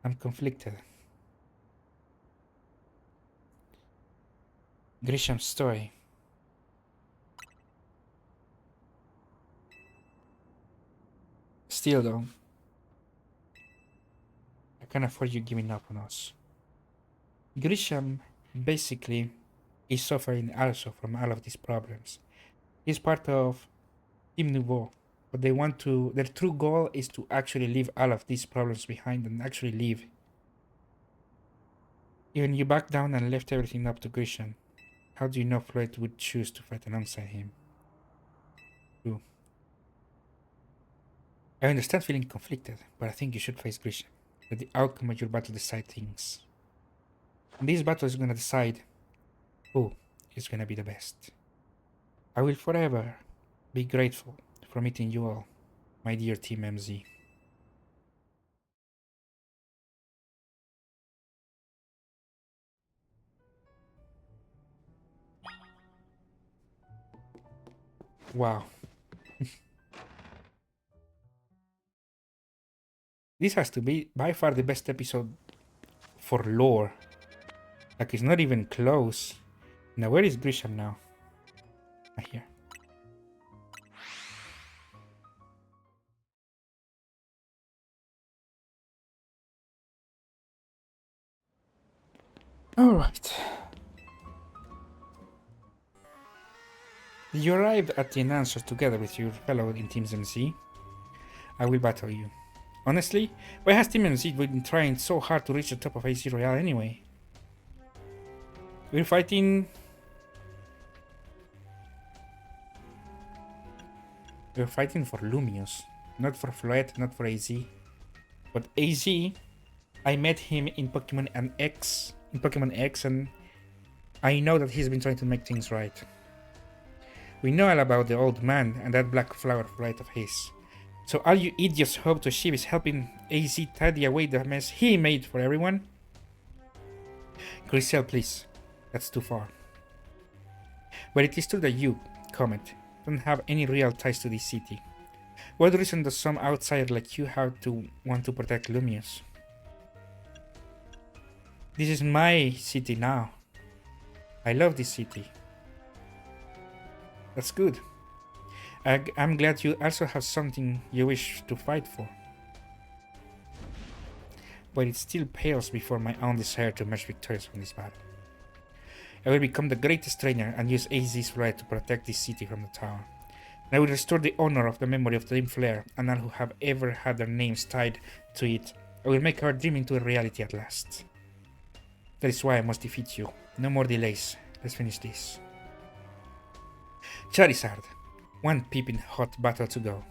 I'm conflicted. Grisham's story. Still though, I can't afford you giving up on us. Grisham basically is suffering also from all of these problems. He's part of Team Nouveau, but their true goal is to actually leave all of these problems behind and actually leave. Even you backed down and left everything up to Grisham. How do you know Floyd would choose to fight alongside him? True. I understand feeling conflicted, but I think you should face Grisham. Let the outcome of your battle decide things. And this battle is gonna decide who is gonna be the best. I will forever be grateful for meeting you all, my dear Team MZ. Wow. This has to be by far the best episode for lore. Like, it's not even close. Now, where is Grisham now? Ah, here. Alright. You arrived at the announcer together with your fellow in Team MZ. I will battle you. Honestly, why has Team MZ been trying so hard to reach the top of AC Royale anyway? We're fighting... We're fighting for Lumios. Not for Floet, not for AZ. But AZ, I met him in Pokemon X, and I know that he's been trying to make things right. We know all about the old man and that black flower flight of his. So all you idiots hope to achieve is helping AZ tidy away the mess he made for everyone? Grisel, please. That's too far. But it is true that you, Comet, don't have any real ties to this city. What reason does some outsider like you have to want to protect Lumios? This is my city now. I love this city. That's good. I'm glad you also have something you wish to fight for. But it still pales before my own desire to emerge victorious from this battle. I will become the greatest trainer and use AZ's right to protect this city from the tower. And I will restore the honor of the memory of Dream Flare and all who have ever had their names tied to it. I will make our dream into a reality at last. That is why I must defeat you. No more delays. Let's finish this. Charizard. One peeping hot battle to go.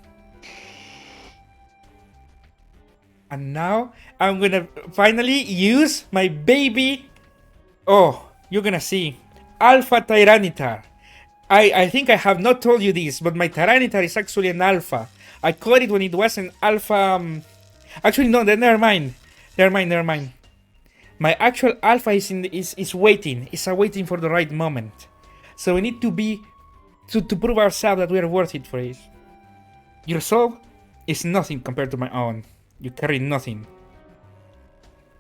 And now I'm gonna finally use my baby. Oh, you're gonna see. Alpha Tyranitar. I think I have not told you this, but my Tyranitar is actually an alpha. I caught it when it was an alpha. Actually, no, never mind. Never mind. My actual alpha is waiting. It's waiting for the right moment. So we need to be to prove ourselves that we are worth it for it. Your soul is nothing compared to my own. You carry nothing.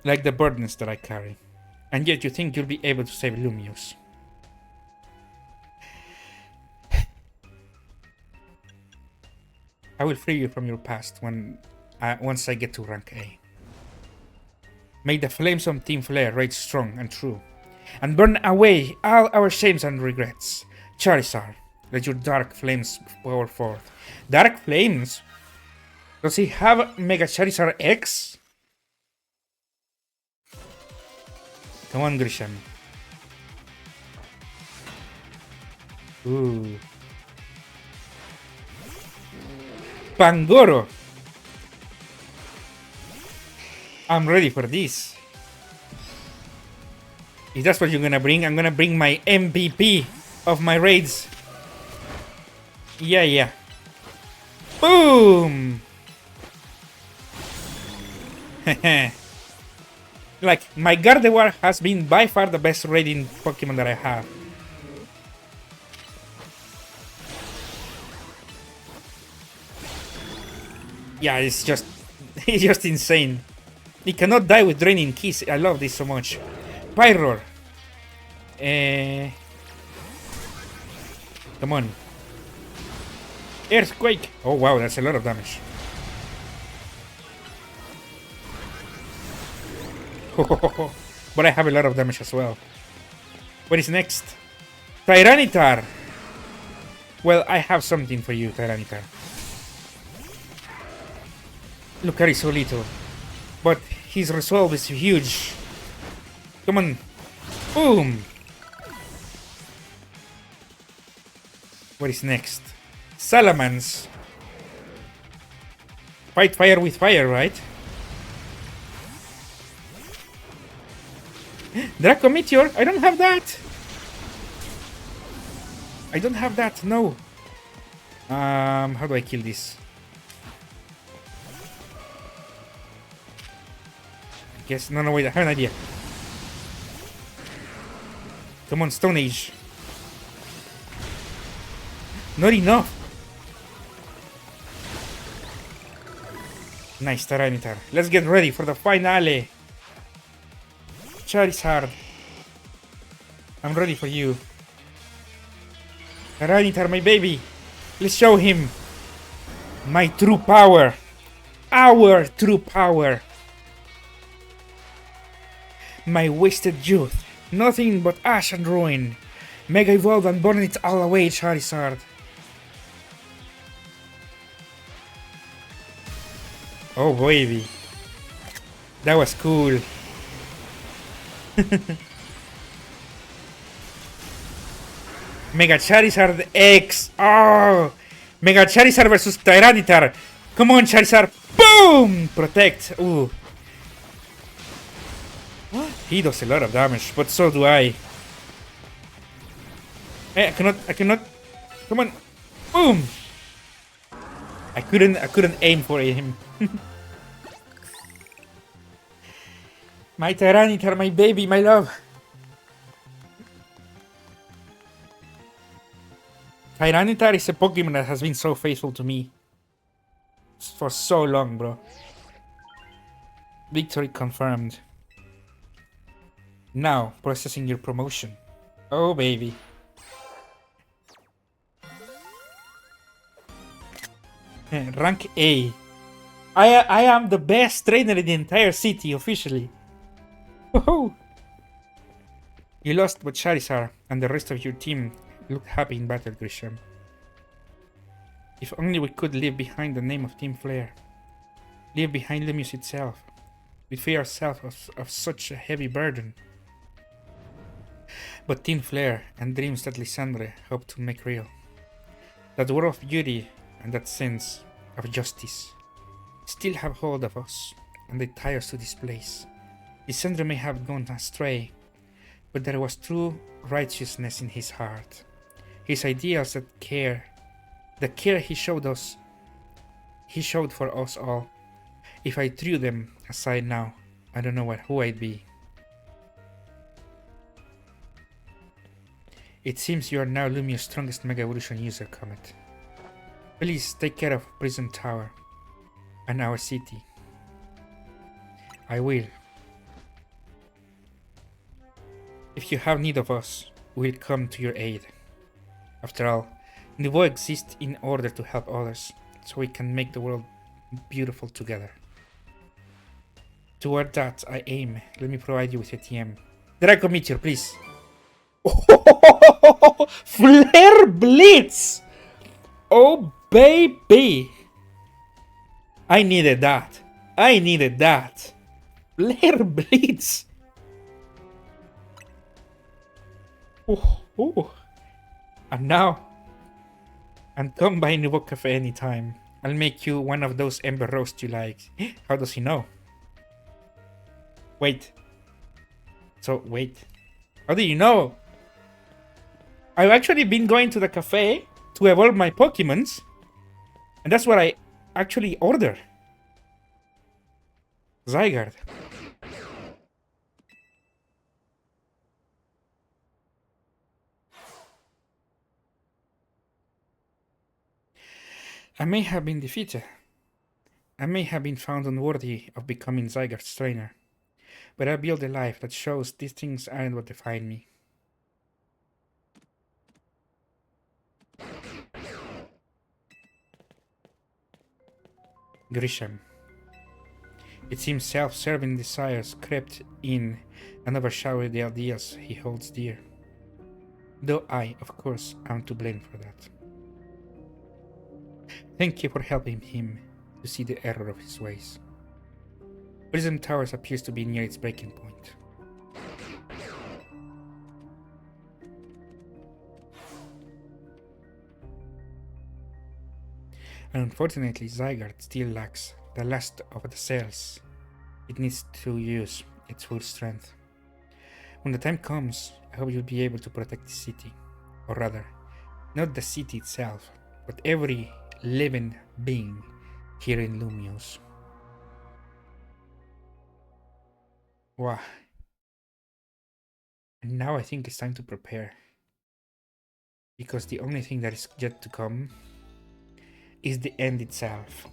Like the burdens that I carry. And yet you think you'll be able to save Lumios. I will free you from your past once I get to rank A. May the flames of Team Flare rage strong and true, and burn away all our shames and regrets. Charizard, let your dark flames pour forth. Dark flames? Does he have Mega Charizard X? Come on, Grisham. Ooh. Pangoro! I'm ready for this. If that's what you're gonna bring, I'm gonna bring my MVP of my raids. Yeah. Boom! Like, my Gardevoir has been by far the best raiding Pokemon that I have. Yeah, it's just insane. He cannot die with Draining Kiss. I love this so much. Pyroar. Come on. Earthquake. Oh wow, that's a lot of damage. But I have a lot of damage as well. What is next? Tyranitar. Well, I have something for you, Tyranitar. Lucario is so little, but his resolve is huge. Come on. Boom. What is next? Salamence. Fight fire with fire, right? Draco Meteor? I don't have that. I don't have that, no. How do I kill this? I guess, no, wait, I have an idea. Come on, Stone Age. Not enough. Nice, Tyranitar. Let's get ready for the finale. Charizard. I'm ready for you. Tyranitar, my baby. Let's show him my true power. Our true power. My wasted youth. Nothing but ash and ruin. Mega Evolve and burn it all away, Charizard. Oh baby. That was cool. Mega Charizard X. Oh! Mega Charizard versus Tyranitar. Come on, Charizard. Boom! Protect. Ooh. He does a lot of damage, but so do I. Hey, I cannot. Come on. Boom! I couldn't aim for him. My Tyranitar, my baby, my love. Tyranitar is a Pokemon that has been so faithful to me for so long, bro. Victory confirmed. Now, processing your promotion. Oh, baby. Rank A. I am the best trainer in the entire city, officially. Woohoo! You lost, but Charizard and the rest of your team look happy in battle, Grisham. If only we could leave behind the name of Team Flare. Leave behind Lumiose itself. We free ourselves of such a heavy burden. But Team Flare and dreams that Lysandre hoped to make real. That world of beauty and that sense of justice still have hold of us, and they tie us to this place. Lysandre may have gone astray, but there was true righteousness in his heart. His ideals, the care he showed for us all. If I threw them aside now, I don't know who I'd be. It seems you are now Lumio's strongest Mega Evolution user, Comet. Please take care of Prison Tower and our city. I will. If you have need of us, we'll come to your aid. After all, Niveau exists in order to help others. so we can make the world beautiful together. Toward that, I aim. Let me provide you with ATM. Draco Meteor, please. Oh, Flare Blitz! Oh, baby! I needed that. I needed that. Flare Blitz! Oh, oh. And now, and come by Nuvo Cafe anytime. I'll make you one of those ember roasts you like. How does he know? Wait. So, wait. How do you know? I've actually been going to the cafe to evolve my Pokemons. And that's what I actually ordered. Zygarde. I may have been defeated. I may have been found unworthy of becoming Zygarde's trainer. But I built a life that shows these things aren't what define me. Grisham. It seems self-serving desires crept in and overshadowed the ideas he holds dear. Though I, of course, am to blame for that. Thank you for helping him to see the error of his ways. Prison Towers appears to be near its breaking point. And unfortunately, Zygarde still lacks the last of the cells it needs to use its full strength. When the time comes, I hope you'll be able to protect the city. Or rather, not the city itself, but every living being here in Lumios. Wow. And now I think it's time to prepare. Because the only thing that is yet to come is the end itself.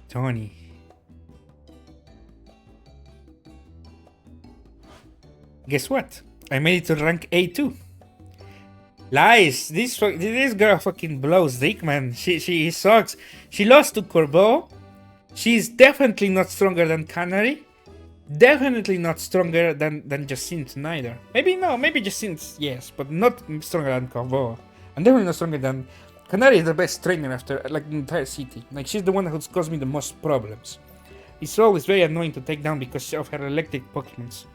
Tony. Guess what? I made it to rank A2. Lies! This girl fucking blows dick, man. She sucks. She lost to Corbeau. She's definitely not stronger than Canary. Definitely not stronger than Jacinthe neither. Maybe no, maybe Jacinthe, yes, but not stronger than Corbeau. And definitely not stronger than... Canary is the best trainer after, like, the entire city. Like, she's the one who's caused me the most problems. It's always very annoying to take down because of her electric Pokemons.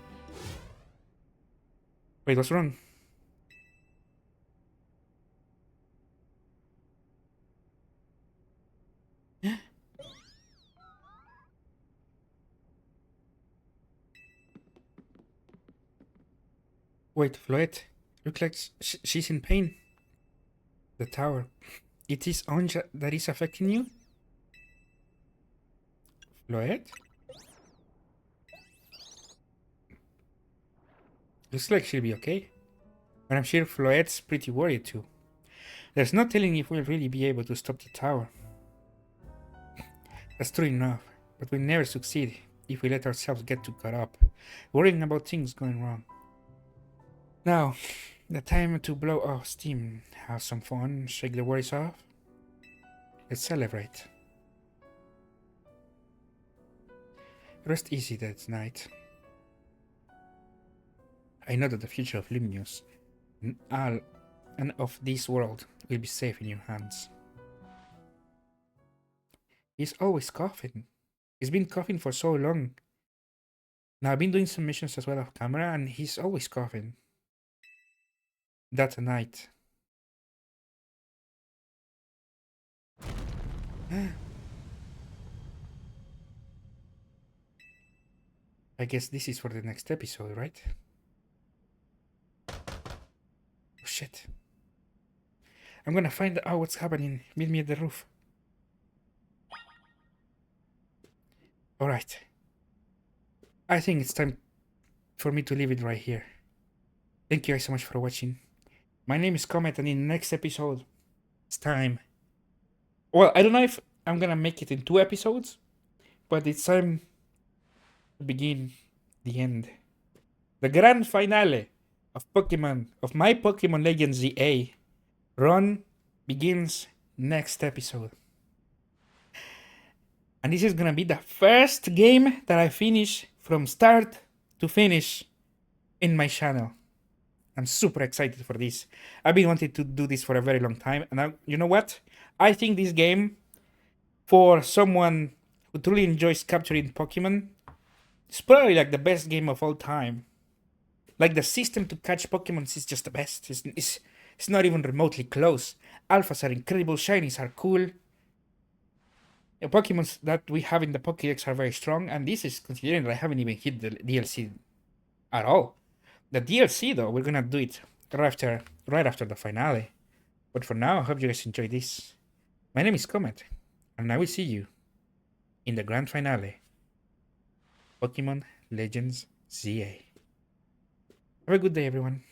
Wait, what's wrong? Wait, Floette. Looks like she's in pain. The tower. It is Anja that is affecting you? Floette? Looks like she'll be okay. But I'm sure Floette's pretty worried too. There's no telling if we'll really be able to stop the tower. That's true enough, but we'll never succeed if we let ourselves get too caught up, worrying about things going wrong. Now, the time to blow off steam, have some fun, shake the worries off. Let's celebrate. Rest easy that night. I know that the future of Luminos and of this world will be safe in your hands. He's always coughing. He's been coughing for so long. Now I've been doing some missions as well off camera and he's always coughing. That night. I guess this is for the next episode, right? Oh shit. I'm gonna find out what's happening. Meet me at the roof. Alright. I think it's time for me to leave it right here. Thank you guys so much for watching. My name is Comet and in the next episode, it's time. Well, I don't know if I'm gonna make it in 2 episodes, but it's time to begin the end. The grand finale of Pokemon, of my Pokemon Legends ZA. Run begins next episode. And this is gonna be the first game that I finish from start to finish in my channel. I'm super excited for this. I've been wanting to do this for a very long time, and you know what? I think this game, for someone who truly enjoys capturing Pokemon, is probably like the best game of all time. Like the system to catch Pokemon is just the best. It's not even remotely close. Alphas are incredible, shinies are cool. The Pokemons that we have in the Pokédex are very strong, and this is considering that I haven't even hit the DLC at all. The DLC though, we're gonna do it right after the finale. But for now, I hope you guys enjoyed this. My name is Comet, and I will see you in the grand finale. Pokemon Legends ZA. Have a good day, everyone.